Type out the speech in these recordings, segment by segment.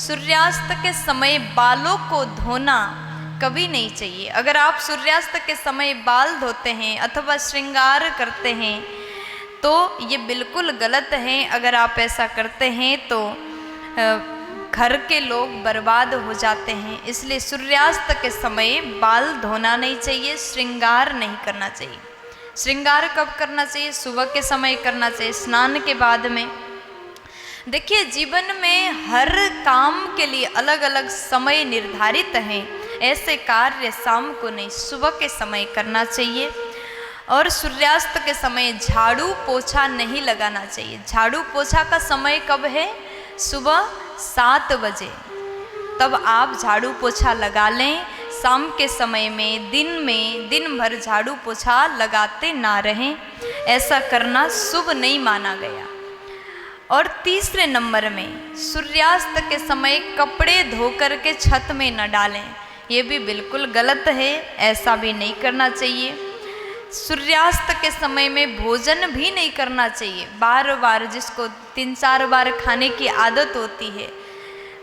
सूर्यास्त के समय बालों को धोना कभी नहीं चाहिए। अगर आप सूर्यास्त के समय बाल धोते हैं अथवा श्रृंगार करते हैं तो ये बिल्कुल गलत है। अगर आप ऐसा करते हैं तो घर के लोग बर्बाद हो जाते हैं। इसलिए सूर्यास्त के समय बाल धोना नहीं चाहिए, श्रृंगार नहीं करना चाहिए। श्रृंगार कब करना चाहिए? सुबह के समय करना चाहिए, स्नान के बाद में। देखिए, जीवन में हर काम के लिए अलग अलग समय निर्धारित हैं। ऐसे कार्य शाम को नहीं, सुबह के समय करना चाहिए। और सूर्यास्त के समय झाड़ू पोछा नहीं लगाना चाहिए। झाड़ू पोछा का समय कब है? सुबह 7 बजे, तब आप झाड़ू पोछा लगा लें। शाम के समय में दिन भर झाड़ू पोछा लगाते ना रहें, ऐसा करना शुभ नहीं माना गया। और तीसरे नंबर में, सूर्यास्त के समय कपड़े धो कर के छत में न डालें, ये भी बिल्कुल गलत है, ऐसा भी नहीं करना चाहिए। सूर्यास्त के समय में भोजन भी नहीं करना चाहिए। बार बार, जिसको 3-4 बार खाने की आदत होती है,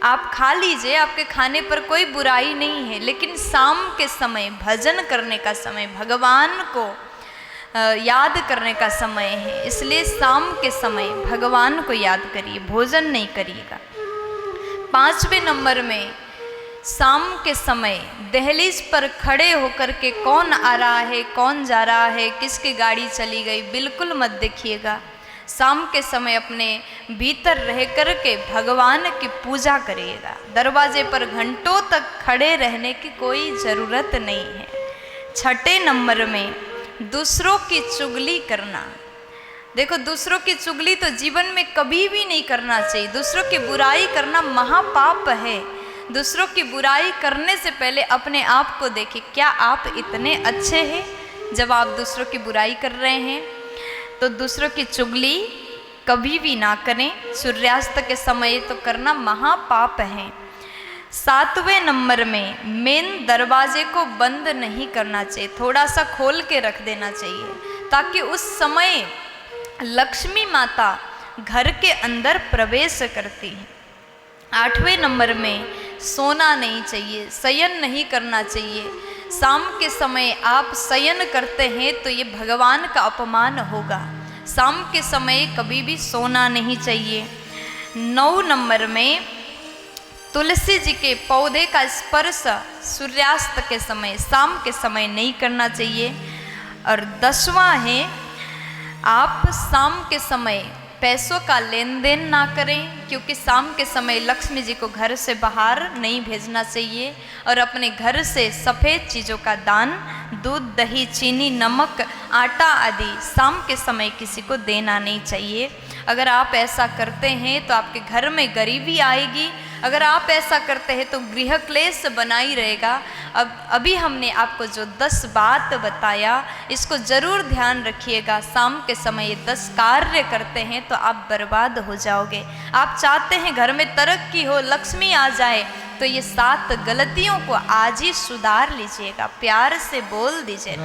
आप खा लीजिए, आपके खाने पर कोई बुराई नहीं है। लेकिन शाम के समय भजन करने का समय, भगवान को याद करने का समय है। इसलिए शाम के समय भगवान को याद करिए, भोजन नहीं करिएगा। 5वें नंबर में, शाम के समय दहलीज पर खड़े होकर के कौन आ रहा है, कौन जा रहा है, किसकी गाड़ी चली गई, बिल्कुल मत देखिएगा। शाम के समय अपने भीतर रह कर के भगवान की पूजा करिएगा। दरवाजे पर घंटों तक खड़े रहने की कोई ज़रूरत नहीं है। 6ठे नंबर में, दूसरों की चुगली करना। देखो, दूसरों की चुगली तो जीवन में कभी भी नहीं करना चाहिए। दूसरों की बुराई करना महापाप है। दूसरों की बुराई करने से पहले अपने आप को देखिए, क्या आप इतने अच्छे हैं जब आप दूसरों की बुराई कर रहे हैं? तो दूसरों की चुगली कभी भी ना करें। सूर्यास्त के समय तो करना महापाप है। 7वें नंबर में, मेन दरवाजे को बंद नहीं करना चाहिए, थोड़ा सा खोल के रख देना चाहिए, ताकि उस समय लक्ष्मी माता घर के अंदर प्रवेश करती है। 8वें नंबर में, सोना नहीं चाहिए, शयन नहीं करना चाहिए। शाम के समय आप शयन करते हैं तो ये भगवान का अपमान होगा। शाम के समय कभी भी सोना नहीं चाहिए। 9 नंबर में, तुलसी जी के पौधे का स्पर्श सूर्यास्त के समय, शाम के समय नहीं करना चाहिए। और 10वां है, आप शाम के समय पैसों का लेन देन ना करें, क्योंकि शाम के समय लक्ष्मी जी को घर से बाहर नहीं भेजना चाहिए। और अपने घर से सफ़ेद चीज़ों का दान, दूध, दही, चीनी, नमक, आटा आदि शाम के समय किसी को देना नहीं चाहिए। अगर आप ऐसा करते हैं तो आपके घर में गरीबी आएगी। अगर आप ऐसा करते हैं तो गृह क्लेश बना ही रहेगा। अभी हमने आपको जो 10 बात बताया, इसको ज़रूर ध्यान रखिएगा। शाम के समय ये 10 कार्य करते हैं तो आप बर्बाद हो जाओगे। आप चाहते हैं घर में तरक्की हो, लक्ष्मी आ जाए, तो ये 7 गलतियों को आज ही सुधार लीजिएगा। प्यार से बोल दीजिए।